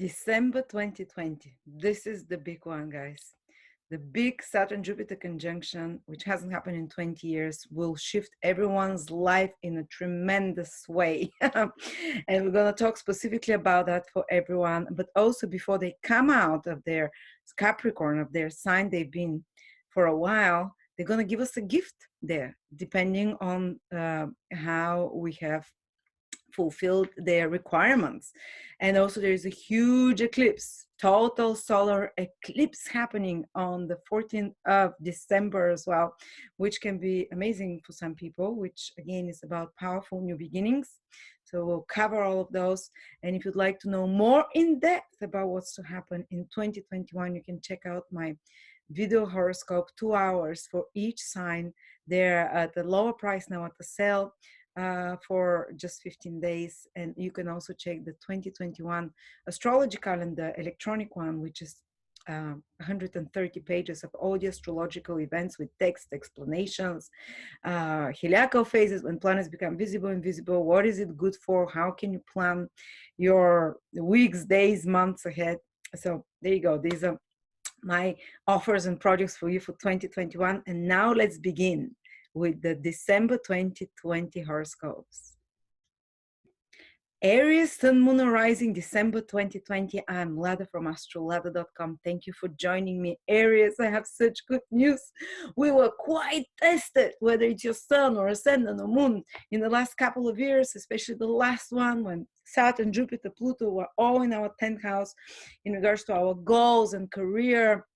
December 2020. This is the big one, guys. The big Saturn-Jupiter conjunction, which hasn't happened in 20 years, will shift everyone's life in a tremendous way. And we're going to talk specifically about that for everyone. But also before they come out of their Capricorn, of their sign they've been for a while, they're going to give us a gift there, depending on how we have fulfilled their requirements. And also there is a huge eclipse, total solar eclipse happening on the 14th of December as well, which can be amazing for some people, which again is about powerful new beginnings. So we'll cover all of those. And if you'd like to know more in depth about what's to happen in 2021, you can check out my video horoscope, 2 hours for each sign. They're at the lower price now at the sale for just 15 days. And you can also check the 2021 astrology calendar, electronic one, which is 130 pages of all the astrological events with text explanations, heliacal phases, when planets become visible, invisible, what is it good for, how can you plan your weeks, days, months ahead. So there you go. These are my offers and projects for you for 2021. And now let's begin with the December 2020 horoscopes. Aries, Sun, Moon, and Rising, December 2020. I'm Lada from astrolada.com. Thank you for joining me. Aries, I have such good news. We were quite tested, whether it's your sun or ascendant or moon, in the last couple of years, especially the last one when Saturn, Jupiter, Pluto were all in our 10th house in regards to our goals and career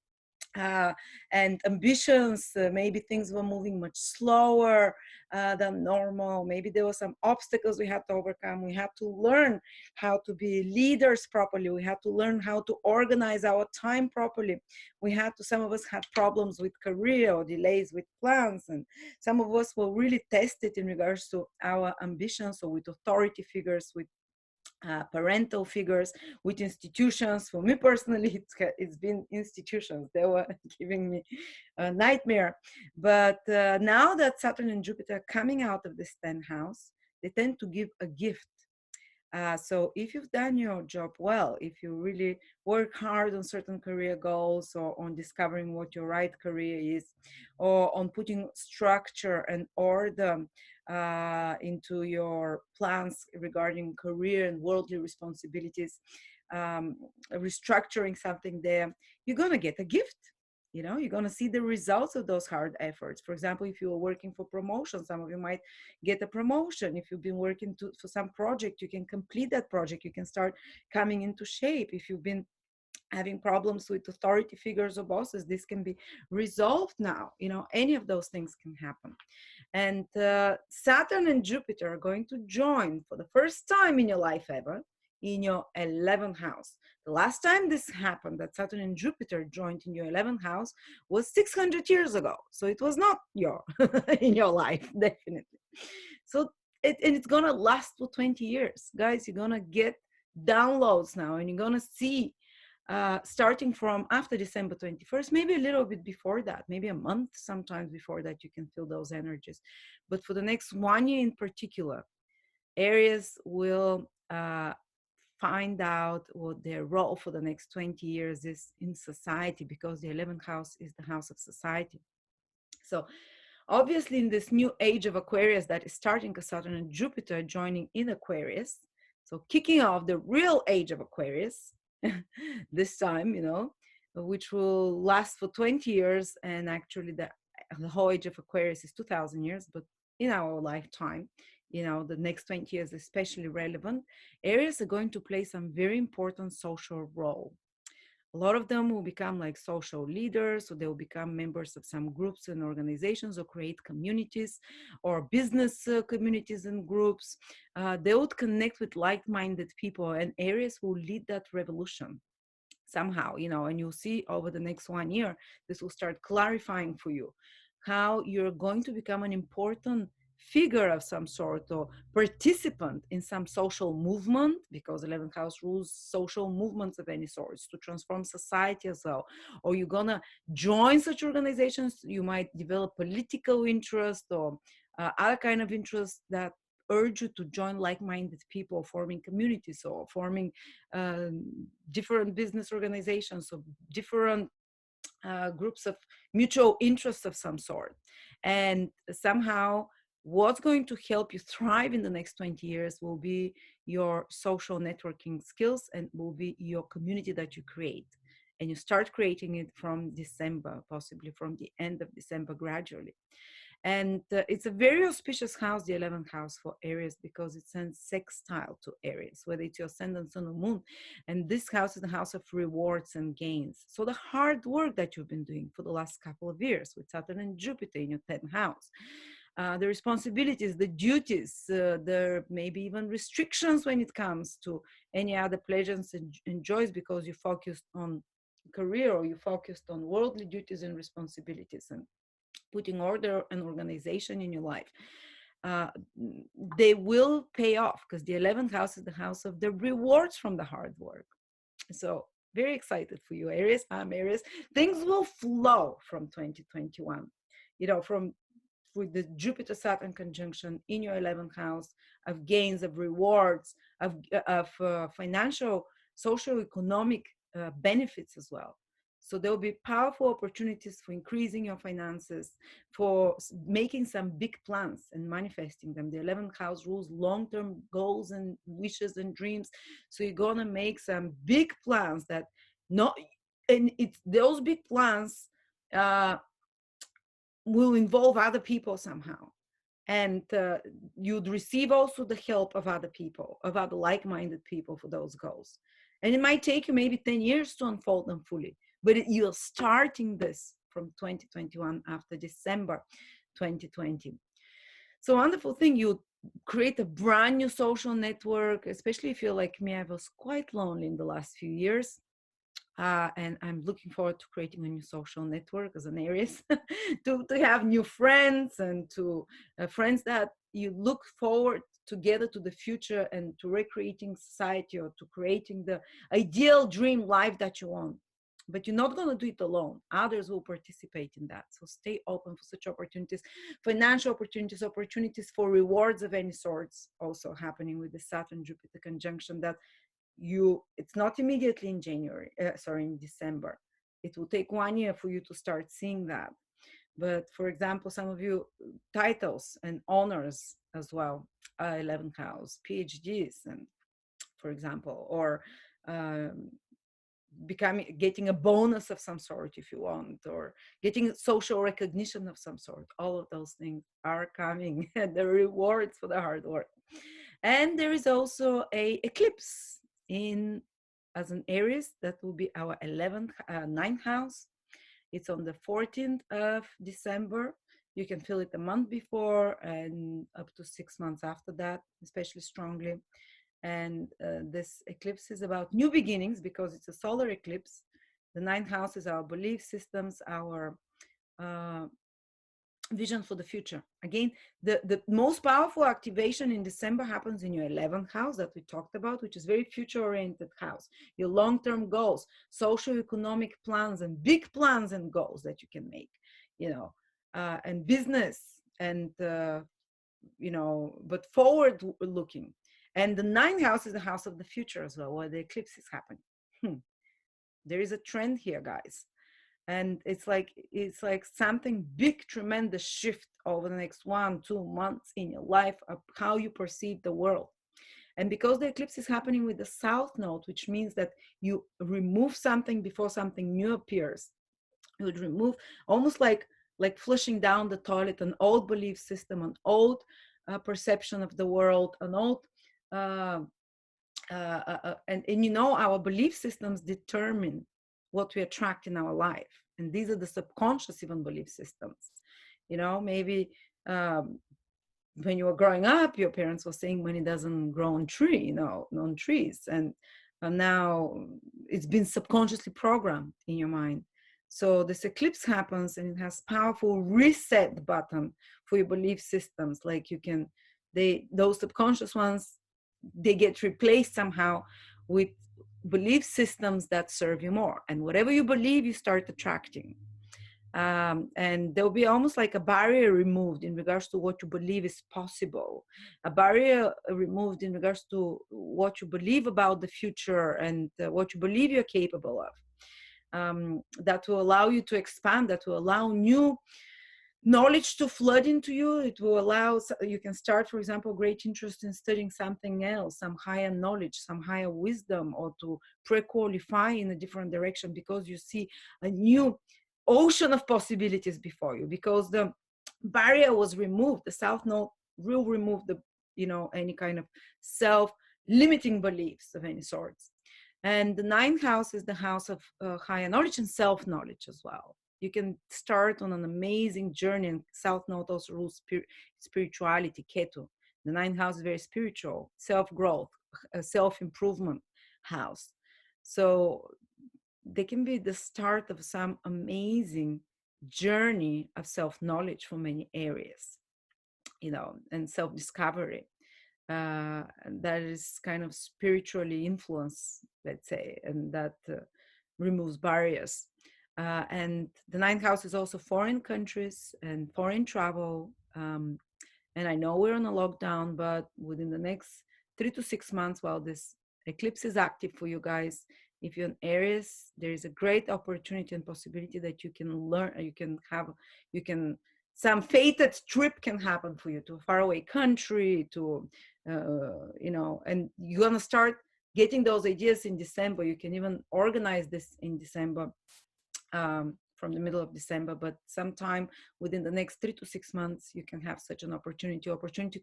and ambitions. Maybe things were moving much slower than normal. Maybe there were some obstacles we had to overcome. We had to learn how to be leaders properly. We had to learn how to organize our time properly. Some of us had problems with career or delays with plans, and some of us were really tested in regards to our ambitions, or with authority figures, with parental figures, with institutions. For me personally, it's been institutions. They were giving me a nightmare. But now that Saturn and Jupiter are coming out of this 10th house, they tend to give a gift. So if you've done your job well, if you really work hard on certain career goals, or on discovering what your right career is, or on putting structure and order into your plans regarding career and worldly responsibilities, restructuring something there, you're going to get a gift. You know, you're going to see the results of those hard efforts. For example, if you are working for promotion, some of you might get a promotion. If you've been working for some project, you can complete that project. You can start coming into shape. If you've been having problems with authority figures or bosses, this can be resolved now. You know, any of those things can happen. And Saturn and Jupiter are going to join for the first time in your life ever in your 11th house. The last time this happened, that Saturn and Jupiter joined in your 11th house, was 600 years ago. So it was not in your life, definitely. So it's going to last for 20 years. Guys, you're going to get downloads now, and you're going to see starting from after December 21st, maybe a little bit before that, maybe a month sometimes before that, you can feel those energies. But for the next 1 year in particular, Aries will find out what their role for the next 20 years is in society, because the 11th house is the house of society. So obviously in this new age of Aquarius that is starting, because Saturn and Jupiter joining in Aquarius, so kicking off the real age of Aquarius this time, you know, which will last for 20 years. And actually the whole age of Aquarius is 2000 years, but in our lifetime, you know, the next 20 years especially relevant. Aries are going to play some very important social role. A lot of them will become like social leaders, or they will become members of some groups and organizations, or create communities or business communities and groups. They would connect with like-minded people, and Aries will lead that revolution somehow, you know, and you'll see over the next 1 year, this will start clarifying for you how you're going to become an important figure of some sort, or participant in some social movement, because 11th house rules social movements of any sorts to transform society as well. Or you're gonna join such organizations. You might develop political interest, or other kind of interest that urge you to join like-minded people, forming communities or forming um, different business organizations or different groups of mutual interests of some sort. And somehow, what's going to help you thrive in the next 20 years will be your social networking skills and will be your community that you create. And you start creating it from December, possibly from the end of December gradually. And it's a very auspicious house, the 11th house for Aries, because it sends sextile to Aries, whether it's your ascendant, sun, or moon. And this house is the house of rewards and gains. So the hard work that you've been doing for the last couple of years with Saturn and Jupiter in your 10th house, the responsibilities, the duties, there may be even restrictions when it comes to any other pleasures and joys because you focused on career or you focused on worldly duties and responsibilities and putting order and organization in your life, uh, they will pay off because the 11th house is the house of the rewards from the hard work. So very excited for you, Aries. I'm Aries. Things will flow from 2021, from with the Jupiter Saturn conjunction in your 11th house of gains, of rewards, of financial, social, economic benefits as well. So there will be powerful opportunities for increasing your finances, for making some big plans and manifesting them. The 11th house rules long-term goals and wishes and dreams. So you're going to make some big plans that not, and it's those big plans will involve other people somehow. And you'd receive also the help of other people, of other like-minded people for those goals. And it might take you maybe 10 years to unfold them fully, but you're starting this from 2021 after December 2020. So wonderful thing, you create a brand new social network, especially if you're like me. I was quite lonely in the last few years. And I'm looking forward to creating a new social network as an Aries to have new friends and to friends that you look forward together to the future and to recreating society or to creating the ideal dream life that you want. But you're not going to do it alone. Others will participate in that. So stay open for such opportunities, financial opportunities, opportunities for rewards of any sorts also happening with the Saturn Jupiter conjunction that it's not immediately in in December. It will take 1 year for you to start seeing that. But for example, some of you titles and honors as well, 11th house, PhDs, and for example, or getting a bonus of some sort if you want, or getting social recognition of some sort. All of those things are coming, the rewards for the hard work. And there is also a eclipse in as an Aries that will be our 9th house. It's on the 14th of December. You can feel it a month before and up to 6 months after that, especially strongly. And this eclipse is about new beginnings because it's a solar eclipse. The 9th house is our belief systems, our vision for the future. Again, the most powerful activation in December happens in your 11th house that we talked about, which is very future-oriented house. Your long-term goals, socio-economic plans, and big plans and goals that you can make, and business and, but forward-looking. And the 9th house is the house of the future as well, where the eclipse is happening. There is a trend here, guys. And it's like something big, tremendous shift over the next 1-2 months in your life of how you perceive the world. And because the eclipse is happening with the south node, which means that you remove something before something new appears. You would remove almost like flushing down the toilet, an old belief system, an old perception of the world, an old and our belief systems determine what we attract in our life. And these are the subconscious even belief systems. Maybe when you were growing up, your parents were saying money doesn't grow on on trees. And now it's been subconsciously programmed in your mind. So this eclipse happens and it has powerful reset button for your belief systems. Like those subconscious ones, they get replaced somehow with belief systems that serve you more. And whatever you believe, you start attracting. And there'll be almost like a barrier removed in regards to what you believe is possible, a barrier removed in regards to what you believe about the future and what you believe you're capable of. That will allow you to expand, that will allow new knowledge to flood into you. It will allow, you can start, for example, great interest in studying something else, some higher knowledge, some higher wisdom, or to pre-qualify in a different direction because you see a new ocean of possibilities before you, because the barrier was removed. The South Node will remove the, any kind of self-limiting beliefs of any sorts. And the ninth house is the house of higher knowledge and self-knowledge as well. You can start on an amazing journey, and South Node also rules spirituality, Ketu. The ninth house is very spiritual, self-growth, a self-improvement house. So they can be the start of some amazing journey of self-knowledge for many areas, and self-discovery. That is kind of spiritually influenced, let's say, and that removes barriers. And the ninth house is also foreign countries and foreign travel. And I know we're on a lockdown, but within the next 3 to 6 months, while this eclipse is active for you guys, if you're in Aries, there is a great opportunity and possibility that you can learn, some fated trip can happen for you to a faraway country, to, and you're going to start getting those ideas in December. You can even organize this in December, from the middle of December, but sometime within the next 3 to 6 months, you can have such an opportunity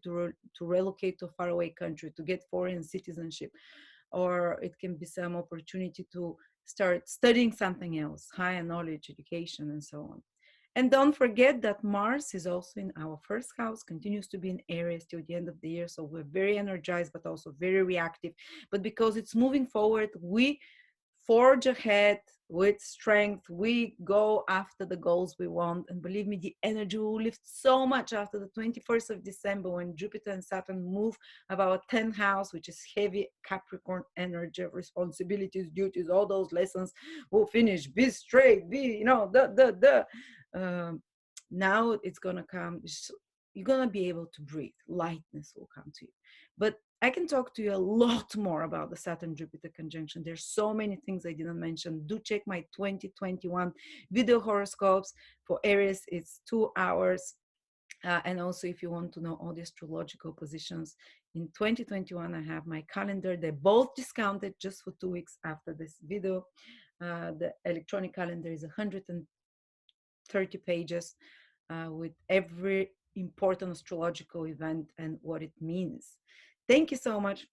to relocate to a faraway country, to get foreign citizenship, or it can be some opportunity to start studying something else, higher knowledge, education, and so on. And don't forget that Mars is also in our first house, continues to be in Aries till the end of the year. So we're very energized, but also very reactive. But because it's moving forward, we forge ahead with strength. We go after the goals we want. And believe me, the energy will lift so much after the 21st of December, when Jupiter and Saturn move of our 10th house, which is heavy Capricorn energy of responsibilities, duties, all those lessons will finish. Be straight, now it's gonna come. You're gonna be able to breathe. Lightness will come to you. But I can talk to you a lot more about the Saturn-Jupiter conjunction. There's so many things I didn't mention. Do check my 2021 video horoscopes. For Aries, it's 2 hours. And also, if you want to know all the astrological positions, in 2021, I have my calendar. They're both discounted just for 2 weeks after this video. The electronic calendar is 130 pages with every important astrological event and what it means. Thank you so much.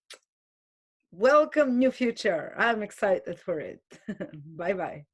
Welcome, new future. I'm excited for it. Bye-bye.